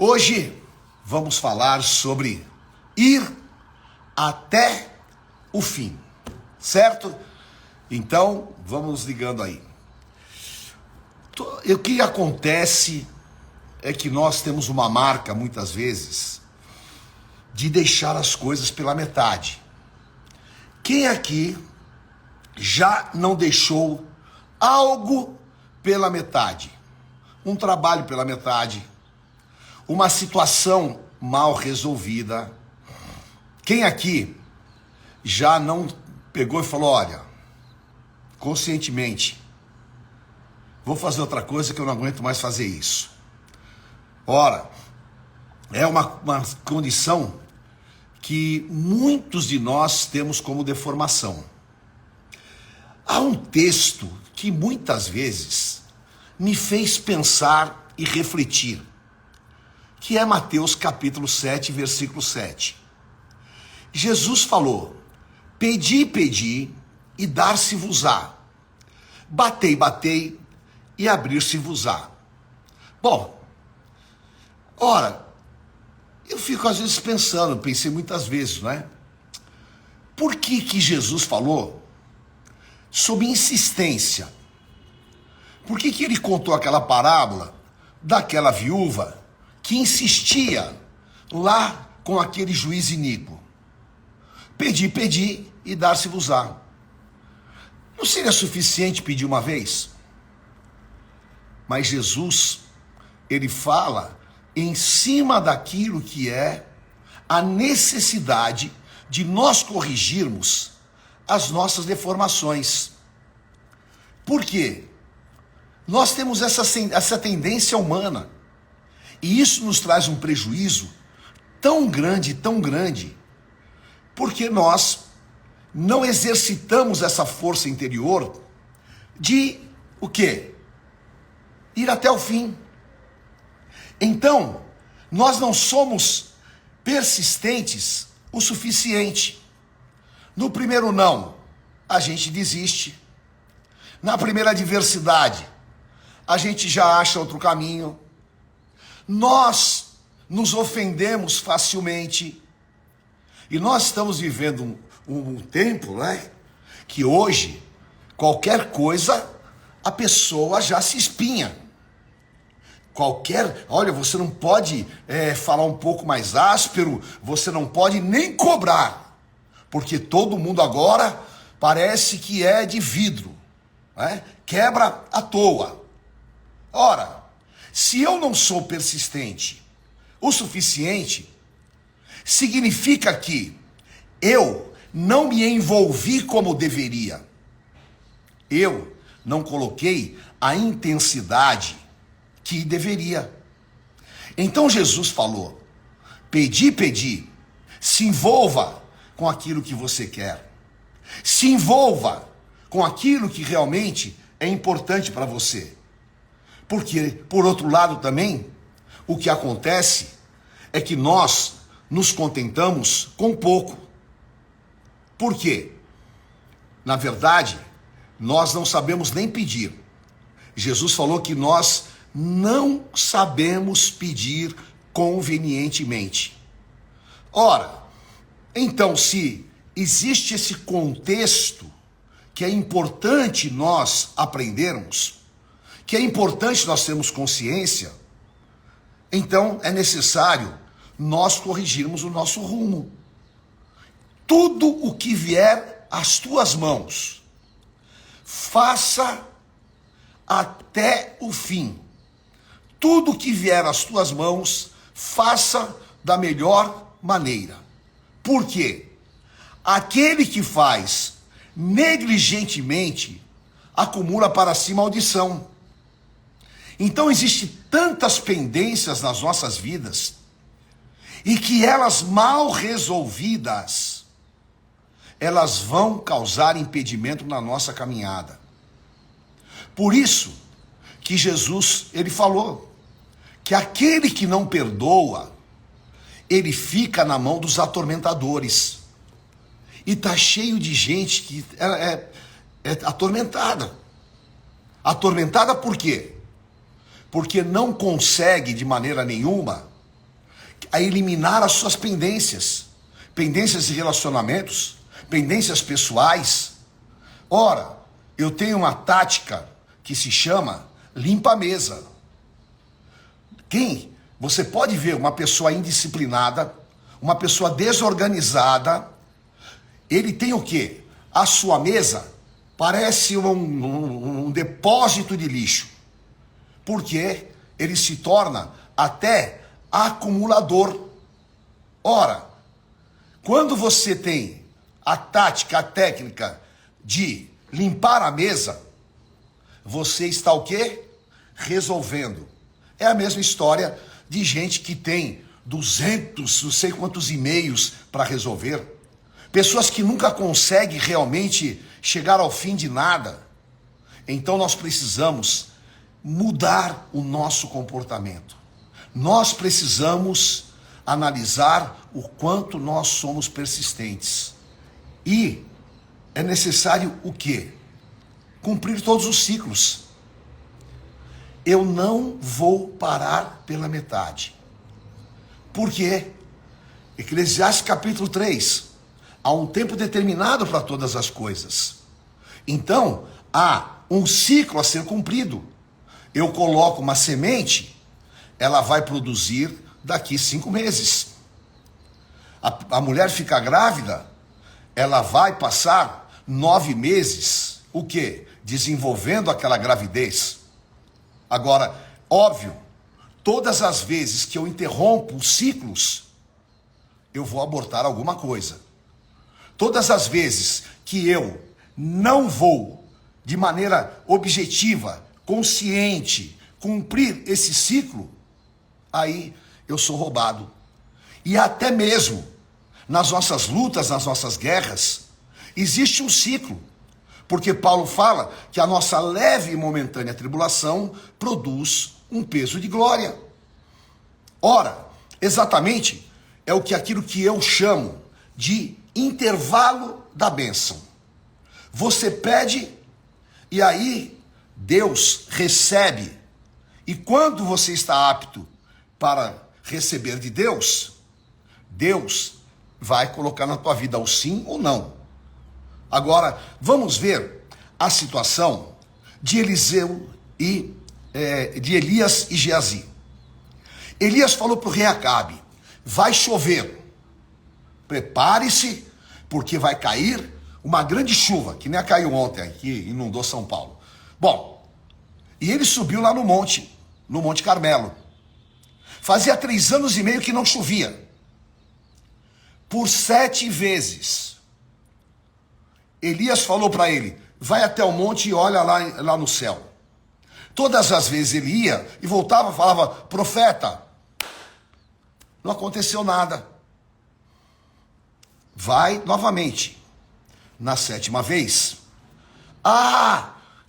Hoje vamos falar sobre ir até o fim, certo? Então, vamos ligando aí. O que acontece é que nós temos uma marca, muitas vezes, de deixar as coisas pela metade. Quem aqui já não deixou algo pela metade? Um trabalho pela metade, uma situação mal resolvida. Quem aqui já não pegou e falou, olha, conscientemente, vou fazer outra coisa que eu não aguento mais fazer isso. Ora, é uma condição que muitos de nós temos como deformação. Há um texto que muitas vezes me fez pensar e refletir, que é Mateus capítulo 7, versículo 7. Jesus falou, pedi, pedi e dar-se-vos-á. Batei, batei e abrir-se-vos-á. Bom, ora, eu fico às vezes pensando, pensei muitas vezes, não é? Por que Jesus falou sobre insistência? Por que ele contou aquela parábola daquela viúva que insistia lá com aquele juiz iníquo? Pedi, pedi e dar-se-vos-á. Não seria suficiente pedir uma vez? Mas Jesus, ele fala em cima daquilo que é a necessidade de nós corrigirmos as nossas deformações. Por quê? Nós temos essa tendência humana, e isso nos traz um prejuízo tão grande, porque nós não exercitamos essa força interior de o quê? Ir até o fim. Então, nós não somos persistentes o suficiente. No primeiro não, a gente desiste. Na primeira adversidade, a gente já acha outro caminho. Nós nos ofendemos facilmente. E nós estamos vivendo um tempo, né, que hoje, qualquer coisa, a pessoa já se espinha. Olha, você não pode falar um pouco mais áspero, você não pode nem cobrar, porque todo mundo agora parece que é de vidro, né? Quebra à toa. Ora, se eu não sou persistente o suficiente, significa que eu não me envolvi como deveria. Eu não coloquei a intensidade que deveria. Então Jesus falou, pedi, pedi, se envolva com aquilo que você quer. Se envolva com aquilo que realmente é importante para você. Porque, por outro lado também, o que acontece é que nós nos contentamos com pouco. Por quê? Na verdade, nós não sabemos nem pedir. Jesus falou que nós não sabemos pedir convenientemente. Ora, então se existe esse contexto que é importante nós aprendermos, que é importante nós termos consciência, então é necessário nós corrigirmos o nosso rumo. Tudo o que vier às tuas mãos, faça até o fim. Tudo que vier às tuas mãos, faça da melhor maneira. Por quê? Aquele que faz negligentemente, acumula para si maldição. Então existem tantas pendências nas nossas vidas, e que elas mal resolvidas, elas vão causar impedimento na nossa caminhada. Por isso que Jesus, ele falou que aquele que não perdoa, ele fica na mão dos atormentadores. E está cheio de gente que é atormentada. Atormentada por quê? Porque não consegue de maneira nenhuma a eliminar as suas pendências, pendências de relacionamentos, pendências pessoais. Ora, eu tenho uma tática que se chama limpa a mesa. Você pode ver uma pessoa indisciplinada, uma pessoa desorganizada, ele tem o quê? A sua mesa parece um depósito de lixo, porque ele se torna até acumulador. Ora, quando você tem a tática, a técnica de limpar a mesa, você está o quê? Resolvendo. É a mesma história de gente que tem 200, não sei quantos e-mails para resolver. Pessoas que nunca conseguem realmente chegar ao fim de nada. Então nós precisamos mudar o nosso comportamento. Nós precisamos analisar o quanto nós somos persistentes. E é necessário o quê? Cumprir todos os ciclos. Eu não vou parar pela metade. Por quê? Eclesiastes capítulo 3. Há um tempo determinado para todas as coisas. Então, há um ciclo a ser cumprido. Eu coloco uma semente, ela vai produzir daqui 5 meses. A mulher fica grávida, ela vai passar 9 meses, o quê? Desenvolvendo aquela gravidez. Agora, óbvio, todas as vezes que eu interrompo os ciclos, eu vou abortar alguma coisa. Todas as vezes que eu não vou, de maneira objetiva, consciente, cumprir esse ciclo, aí eu sou roubado. E até mesmo nas nossas lutas, nas nossas guerras, existe um ciclo. Porque Paulo fala que a nossa leve e momentânea tribulação produz um peso de glória. Ora, exatamente é aquilo que eu chamo de intervalo da bênção. Você pede e aí Deus recebe. E quando você está apto para receber de Deus, Deus vai colocar na tua vida o sim ou não. Agora, vamos ver a situação de Eliseu e de Elias e Geazi. Elias falou para o rei Acabe: vai chover, prepare-se, porque vai cair uma grande chuva, que nem caiu ontem, que inundou São Paulo. Bom, e ele subiu lá no Monte Carmelo. Fazia 3 anos e meio que não chovia. Por 7 vezes. Elias falou para ele: vai até o monte e olha lá no céu. Todas as vezes ele ia e voltava, falava: profeta, não aconteceu nada. Vai novamente. Na 7ª vez,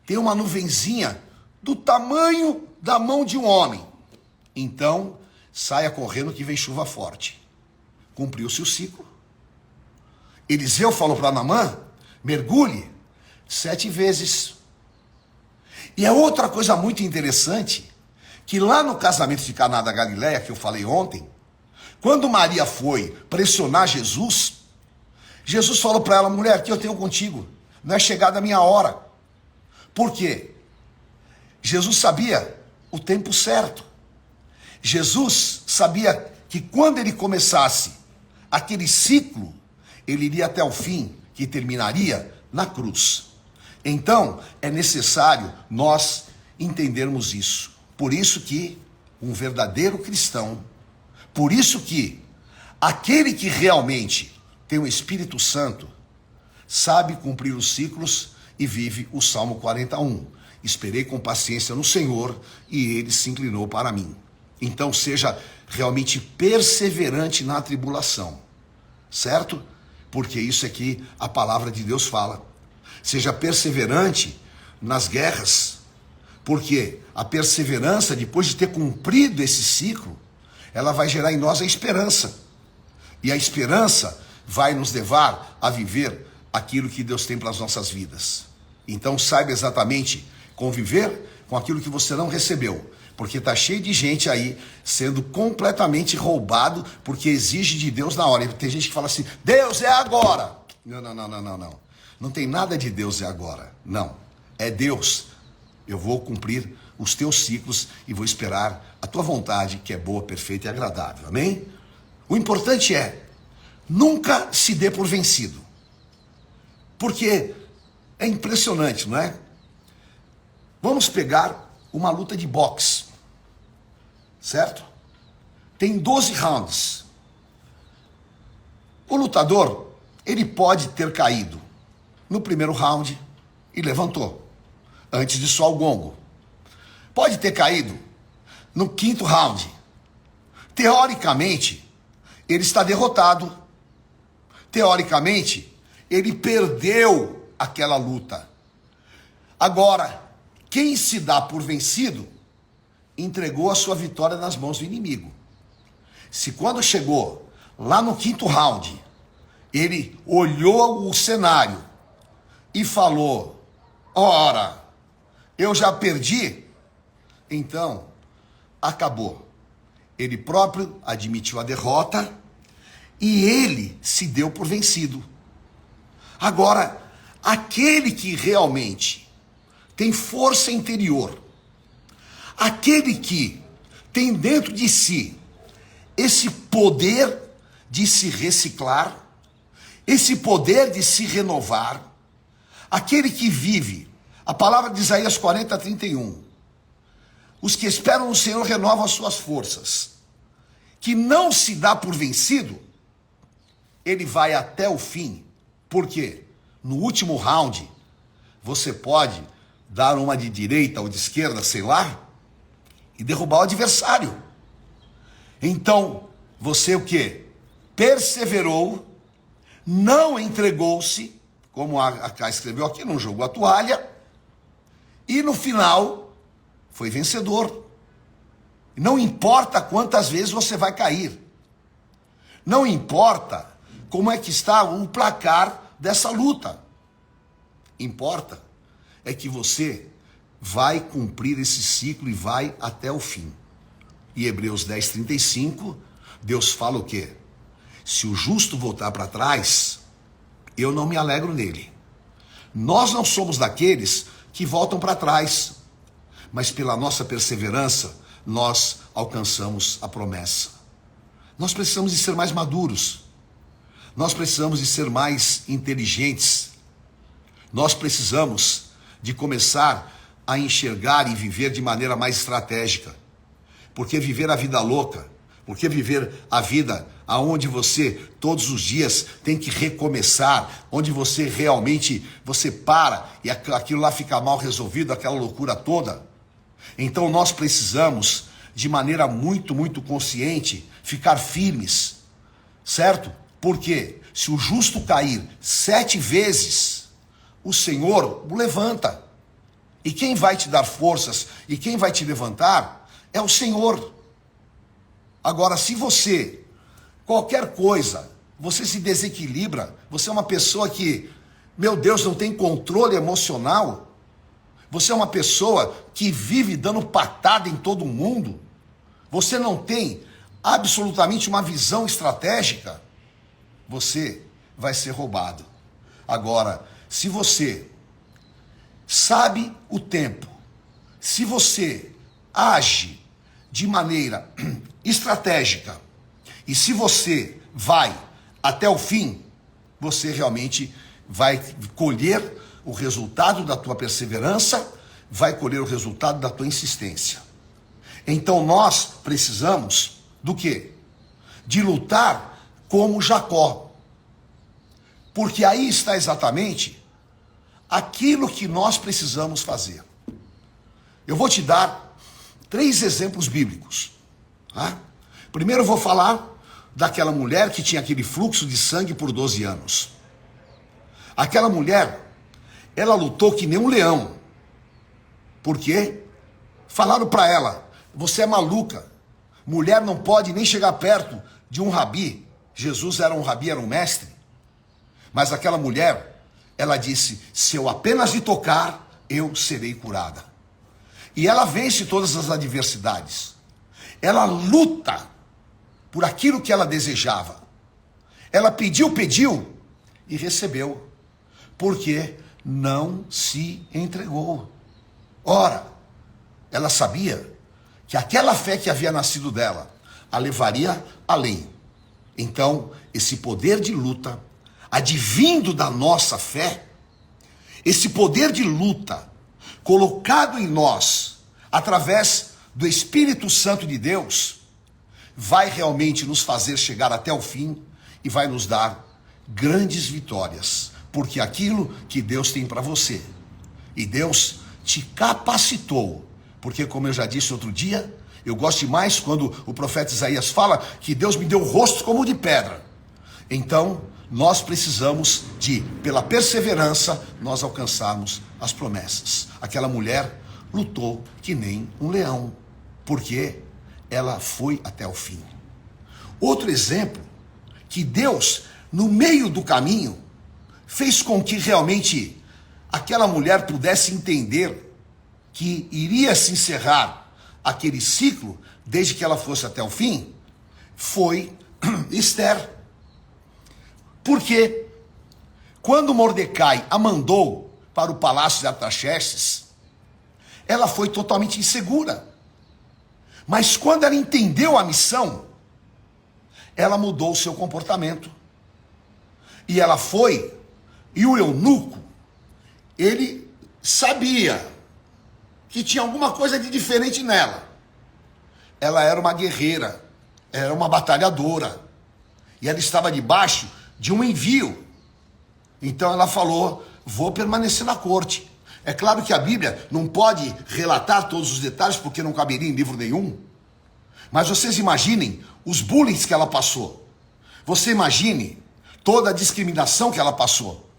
tem uma nuvenzinha do tamanho da mão de um homem. Então, saia correndo que vem chuva forte. Cumpriu-se o ciclo. Eliseu falou para Naamã: mergulhe 7 vezes. E é outra coisa muito interessante, que lá no casamento de Caná da Galileia, que eu falei ontem, quando Maria foi pressionar Jesus, Jesus falou para ela: mulher, que eu tenho contigo, não é chegada a minha hora. Por quê? Jesus sabia o tempo certo. Jesus sabia que quando ele começasse aquele ciclo, ele iria até o fim, que terminaria na cruz. Então, é necessário nós entendermos isso. Por isso que um verdadeiro cristão, por isso que aquele que realmente tem o Espírito Santo, sabe cumprir os ciclos e vive o Salmo 41. Esperei com paciência no Senhor e ele se inclinou para mim. Então seja realmente perseverante na tribulação, certo? Porque isso é que a palavra de Deus fala. Seja perseverante nas guerras, porque a perseverança, depois de ter cumprido esse ciclo, ela vai gerar em nós a esperança. E a esperança vai nos levar a viver aquilo que Deus tem para as nossas vidas. Então saiba exatamente conviver com aquilo que você não recebeu, Porque está cheio de gente aí sendo completamente roubado porque exige de Deus na hora. E tem gente que fala assim, Deus é agora. Não, não, não, não, não, não. Não tem nada de Deus é agora. Não. É Deus. Eu vou cumprir os teus ciclos e vou esperar a tua vontade, que é boa, perfeita e agradável. Amém? O importante é, nunca se dê por vencido. Porque é impressionante, não é? Vamos pegar uma luta de boxe, certo? Tem 12 rounds. O lutador, ele pode ter caído no primeiro round e levantou, antes de soar o gongo. Pode ter caído no quinto round. Teoricamente, ele está derrotado. Teoricamente, ele perdeu aquela luta. Agora, quem se dá por vencido, entregou a sua vitória nas mãos do inimigo. Se quando chegou lá no quinto round, ele olhou o cenário e falou, ora, eu já perdi, então acabou. Ele próprio admitiu a derrota e ele se deu por vencido. Agora, aquele que realmente tem força interior, aquele que tem dentro de si esse poder de se reciclar, esse poder de se renovar, aquele que vive, a palavra de Isaías 40:31, os que esperam no Senhor renovam as suas forças, que não se dá por vencido, ele vai até o fim. Por quê? No último round, você pode dar uma de direita ou de esquerda, sei lá, e derrubar o adversário. Então, você o quê? Perseverou, não entregou-se, como a Cá escreveu aqui, não jogou a toalha, e no final, foi vencedor. Não importa quantas vezes você vai cair. Não importa como é que está o placar dessa luta. Importa é que você vai cumprir esse ciclo e vai até o fim. E Hebreus 10:35, Deus fala o quê? Se o justo voltar para trás, eu não me alegro nele. Nós não somos daqueles que voltam para trás, mas pela nossa perseverança, nós alcançamos a promessa. Nós precisamos de ser mais maduros. Nós precisamos de ser mais inteligentes. Nós precisamos de começar a enxergar e viver de maneira mais estratégica. Porque viver a vida louca, porque viver a vida aonde você todos os dias tem que recomeçar, onde você realmente, você para e aquilo lá fica mal resolvido, aquela loucura toda. Então nós precisamos, de maneira muito, muito consciente, ficar firmes, certo? Porque se o justo cair 7 vezes, o Senhor o levanta. E quem vai te dar forças e quem vai te levantar é o Senhor. Agora, se você, qualquer coisa, você se desequilibra, você é uma pessoa que, meu Deus, não tem controle emocional, você é uma pessoa que vive dando patada em todo mundo, você não tem absolutamente uma visão estratégica, você vai ser roubado. Agora, se você sabe o tempo, se você age de maneira estratégica e se você vai até o fim, você realmente vai colher o resultado da tua perseverança, vai colher o resultado da tua insistência. Então nós precisamos do quê? De lutar como Jacó. Porque aí está exatamente aquilo que nós precisamos fazer. Eu vou te dar 3 exemplos bíblicos. Tá? Primeiro eu vou falar daquela mulher que tinha aquele fluxo de sangue por 12 anos. Aquela mulher, ela lutou que nem um leão. Por quê? Falaram para ela, você é maluca. Mulher não pode nem chegar perto de um rabi. Jesus era um rabi, era um mestre. Mas aquela mulher, ela disse, se eu apenas lhe tocar, eu serei curada. E ela vence todas as adversidades. Ela luta por aquilo que ela desejava. Ela pediu e recebeu. Porque não se entregou. Ora, ela sabia que aquela fé que havia nascido dela a levaria além. Então, esse poder de luta, advindo da nossa fé, esse poder de luta colocado em nós através do Espírito Santo de Deus, vai realmente nos fazer chegar até o fim e vai nos dar grandes vitórias, porque aquilo que Deus tem para você, e Deus te capacitou, porque como eu já disse outro dia, eu gosto demais quando o profeta Isaías fala que Deus me deu o rosto como de pedra. Então, nós precisamos de, pela perseverança, nós alcançarmos as promessas. Aquela mulher lutou que nem um leão, porque ela foi até o fim. Outro exemplo, que Deus, no meio do caminho, fez com que realmente aquela mulher pudesse entender que iria se encerrar aquele ciclo, desde que ela fosse até o fim, foi Esther. Porque quando Mordecai a mandou para o palácio de Artaxerxes, ela foi totalmente insegura. Mas quando ela entendeu a missão, ela mudou o seu comportamento. E ela foi, e o eunuco, ele sabia que tinha alguma coisa de diferente nela. Ela era uma guerreira, era uma batalhadora, e ela estava debaixo de um envio. Então ela falou, vou permanecer na corte. É claro que a Bíblia não pode relatar todos os detalhes, porque não caberia em livro nenhum. Mas vocês imaginem os bullying que ela passou. Você imagine toda a discriminação que ela passou.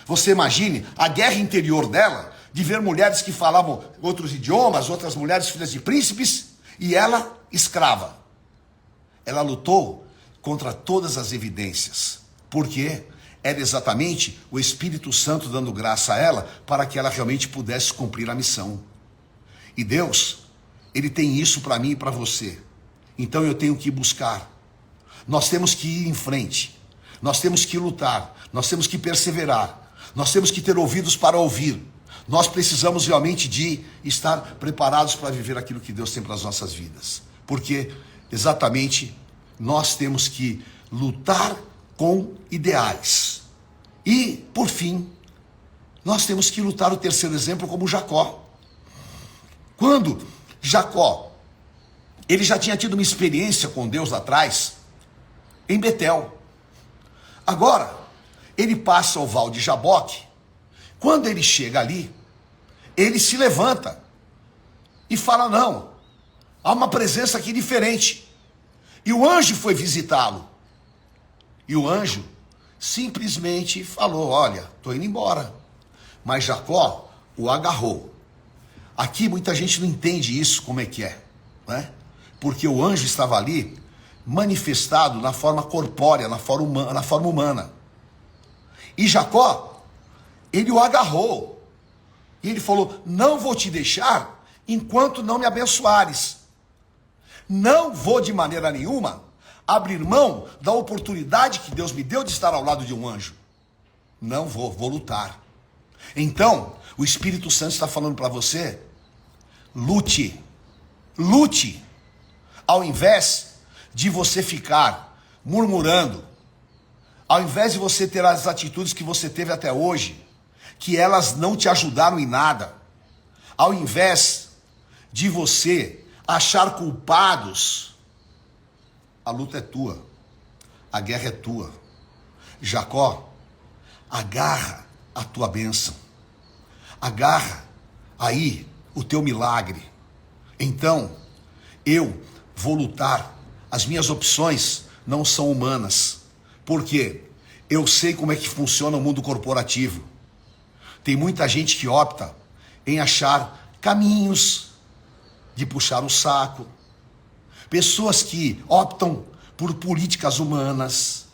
Você imagine a guerra interior dela, de ver mulheres que falavam outros idiomas, outras mulheres filhas de príncipes, e ela escrava. Ela lutou contra todas as evidências, porque era exatamente o Espírito Santo dando graça a ela para que ela realmente pudesse cumprir a missão. E Deus, Ele tem isso para mim e para você. Então eu tenho que buscar. Nós temos que ir em frente. Nós temos que lutar. Nós temos que perseverar. Nós temos que ter ouvidos para ouvir. Nós precisamos realmente de estar preparados para viver aquilo que Deus tem para as nossas vidas. Porque exatamente nós temos que lutar com ideais. E, por fim, nós temos que lutar o terceiro exemplo como Jacó. Quando Jacó, ele já tinha tido uma experiência com Deus lá atrás, em Betel. Agora, ele passa ao Val de Jaboque. Quando ele chega ali, ele se levanta e fala, não, há uma presença aqui diferente. E o anjo foi visitá-lo. E o anjo simplesmente falou, olha, estou indo embora. Mas Jacó o agarrou. Aqui muita gente não entende isso, como é que é, né? Porque o anjo estava ali manifestado na forma corpórea, na forma humana. E Jacó, ele o agarrou. E ele falou, não vou te deixar enquanto não me abençoares. Não vou de maneira nenhuma abrir mão da oportunidade que Deus me deu de estar ao lado de um anjo. Não vou lutar. Então, o Espírito Santo está falando para você, lute. Lute. Ao invés de você ficar murmurando, ao invés de você ter as atitudes que você teve até hoje, que elas não te ajudaram em nada, ao invés de você achar culpados, a luta é tua, a guerra é tua. Jacó, agarra a tua bênção, agarra aí o teu milagre. Então, eu vou lutar. As minhas opções não são humanas, porque eu sei como é que funciona o mundo corporativo. Tem muita gente que opta em achar caminhos de puxar o saco. Pessoas que optam por políticas humanas.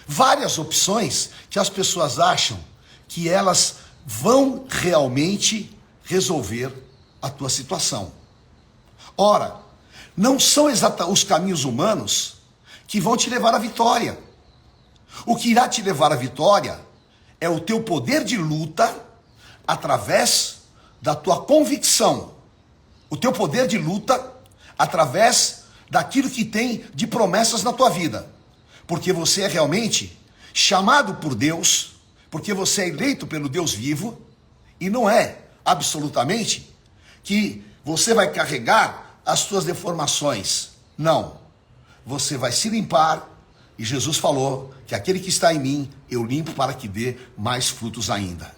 Várias opções que as pessoas acham que elas vão realmente resolver a tua situação. Ora, não são exatamente os caminhos humanos que vão te levar à vitória. O que irá te levar à vitória é o teu poder de luta através da tua convicção. O teu poder de luta através daquilo que tem de promessas na tua vida. Porque você é realmente chamado por Deus, porque você é eleito pelo Deus vivo, e não é absolutamente que você vai carregar as suas deformações. Não. Você vai se limpar, e Jesus falou que aquele que está em mim, eu limpo para que dê mais frutos ainda.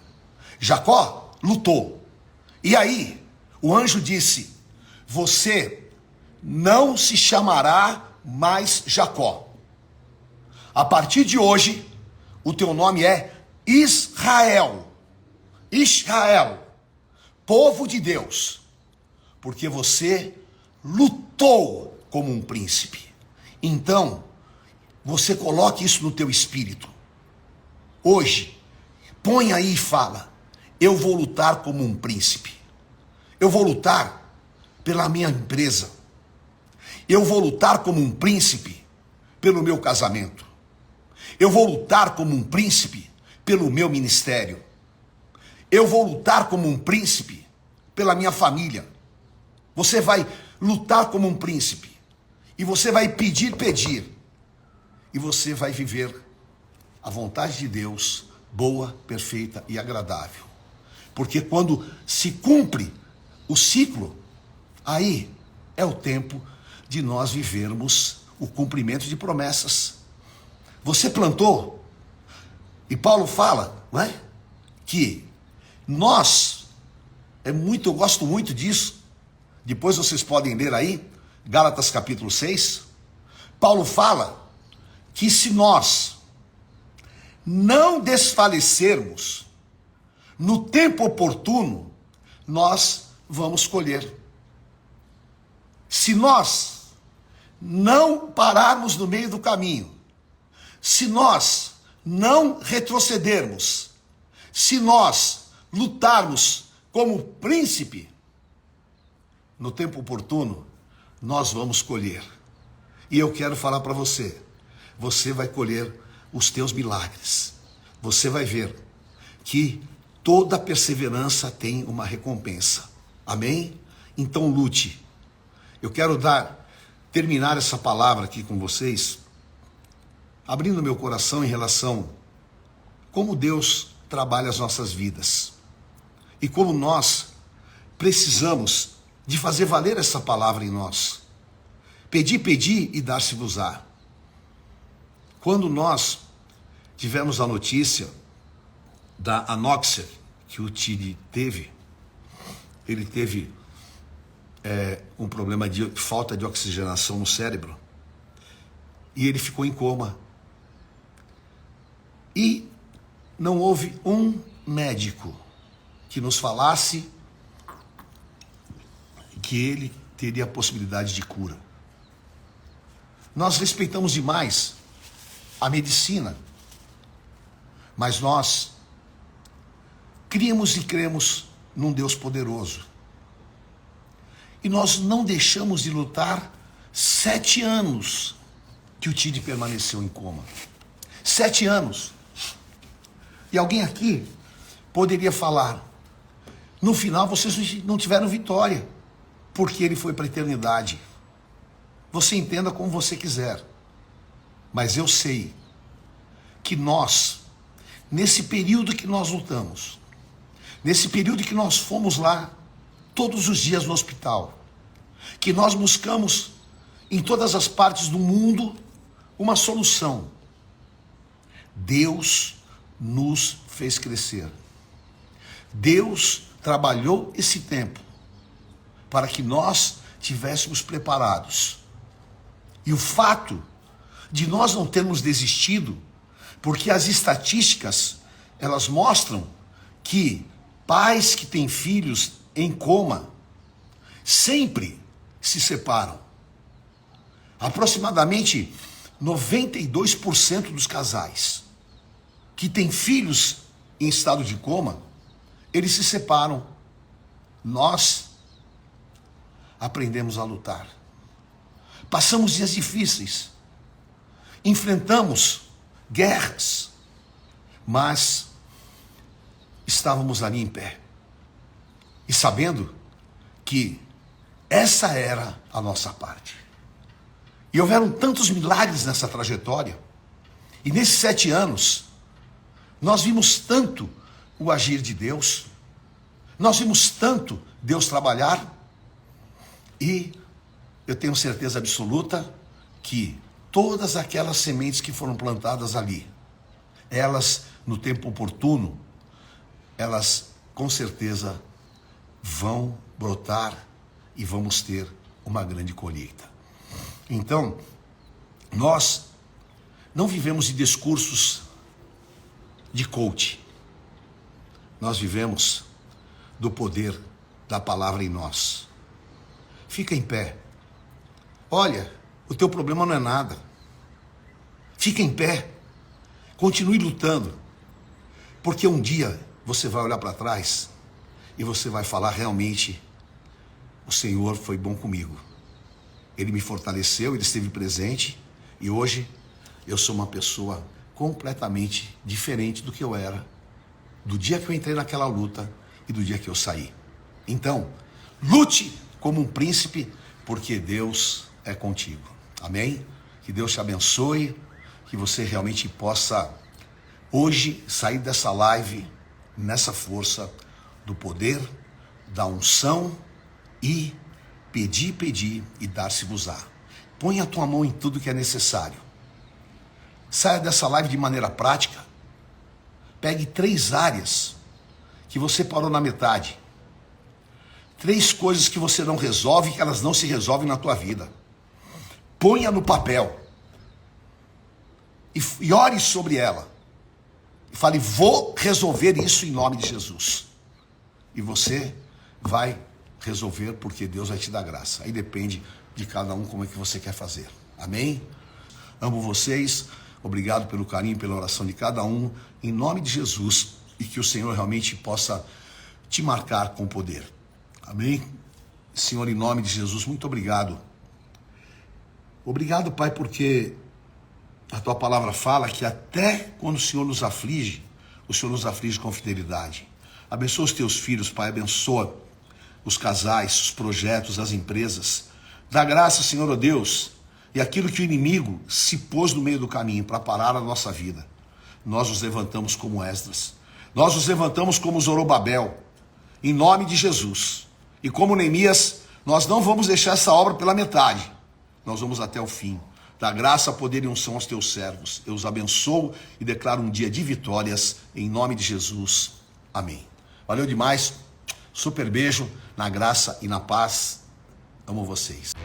Jacó lutou. E aí, o anjo disse: você não se chamará mais Jacó. A partir de hoje, o teu nome é Israel. Israel, povo de Deus, porque você lutou como um príncipe. Então, você coloque isso no teu espírito. Hoje, põe aí e fala: eu vou lutar como um príncipe. Eu vou lutar pela minha empresa. Eu vou lutar como um príncipe pelo meu casamento. Eu vou lutar como um príncipe pelo meu ministério. Eu vou lutar como um príncipe pela minha família. Você vai lutar como um príncipe. E você vai pedir. E você vai viver a vontade de Deus, boa, perfeita e agradável. Porque quando se cumpre o ciclo, aí é o tempo de nós vivermos o cumprimento de promessas. Você plantou, e Paulo fala, não é? Que eu gosto muito disso. Depois vocês podem ler aí, Gálatas capítulo 6. Paulo fala que se nós não desfalecermos no tempo oportuno, nós vamos colher. Se nós não pararmos no meio do caminho, se nós não retrocedermos, se nós lutarmos como príncipe, no tempo oportuno, nós vamos colher. E eu quero falar para você, você vai colher os teus milagres. Você vai ver que toda perseverança tem uma recompensa. Amém? Então lute. Eu quero terminar essa palavra aqui com vocês, abrindo meu coração em relação a como Deus trabalha as nossas vidas. E como nós precisamos de fazer valer essa palavra em nós. Pedi e dar-se-vos-á. Quando nós tivemos a notícia da anóxia que o Tide teve, ele teve um problema de falta de oxigenação no cérebro, e ele ficou em coma. E não houve um médico que nos falasse que ele teria a possibilidade de cura. Nós respeitamos demais a medicina, mas nós criamos e cremos num Deus poderoso. E nós não deixamos de lutar 7 anos que o Tide permaneceu em coma. 7 anos. E alguém aqui poderia falar: no final vocês não tiveram vitória, porque ele foi para a eternidade. Você entenda como você quiser. Mas eu sei que nós, nesse período que nós lutamos, nesse período que nós fomos lá todos os dias no hospital, que nós buscamos em todas as partes do mundo uma solução, Deus nos fez crescer. Deus trabalhou esse tempo para que nós estivéssemos preparados. E o fato de nós não termos desistido, porque as estatísticas, elas mostram que pais que têm filhos em coma sempre se separam. Aproximadamente 92% dos casais que têm filhos em estado de coma, eles se separam. Nós aprendemos a lutar. Passamos dias difíceis, enfrentamos guerras, mas estávamos ali em pé. E sabendo que essa era a nossa parte. E houveram tantos milagres nessa trajetória. E nesses 7 anos, nós vimos tanto o agir de Deus. Nós vimos tanto Deus trabalhar. E eu tenho certeza absoluta que todas aquelas sementes que foram plantadas ali, elas, no tempo oportuno, elas com certeza vão brotar e vamos ter uma grande colheita. Então, nós não vivemos de discursos de coach. Nós vivemos do poder da palavra em nós. Fica em pé. Olha, o teu problema não é nada. Fica em pé. Continue lutando. Porque um dia você vai olhar para trás e você vai falar: realmente, o Senhor foi bom comigo. Ele me fortaleceu, Ele esteve presente. E hoje eu sou uma pessoa completamente diferente do que eu era do dia que eu entrei naquela luta e do dia que eu saí. Então, lute como um príncipe, porque Deus é contigo. Amém? Que Deus te abençoe, que você realmente possa hoje sair dessa live nessa força do poder, da unção e pedir e dar-se-vos-á. Põe a tua mão em tudo que é necessário. Saia dessa live de maneira prática. Pegue 3 áreas que você parou na metade. 3 coisas que você não resolve, que elas não se resolvem na tua vida. Ponha no papel. E ore sobre ela. E fale: vou resolver isso em nome de Jesus. E você vai resolver, porque Deus vai te dar graça. Aí depende de cada um como é que você quer fazer. Amém? Amo vocês. Obrigado pelo carinho, pela oração de cada um. Em nome de Jesus. E que o Senhor realmente possa te marcar com poder. Amém? Senhor, em nome de Jesus, muito obrigado. Obrigado, Pai, porque a Tua palavra fala que até quando o Senhor nos aflige com fidelidade. Abençoa os Teus filhos, Pai, abençoa os casais, os projetos, as empresas. Dá graça, Senhor, ó Deus, e aquilo que o inimigo se pôs no meio do caminho para parar a nossa vida. Nós nos levantamos como Esdras. Nós nos levantamos como Zorobabel, em nome de Jesus. E como Neemias, nós não vamos deixar essa obra pela metade. Nós vamos até o fim. Dá graça, poder e unção aos teus servos. Eu os abençoo e declaro um dia de vitórias, em nome de Jesus. Amém. Valeu demais. Super beijo, na graça e na paz. Amo vocês.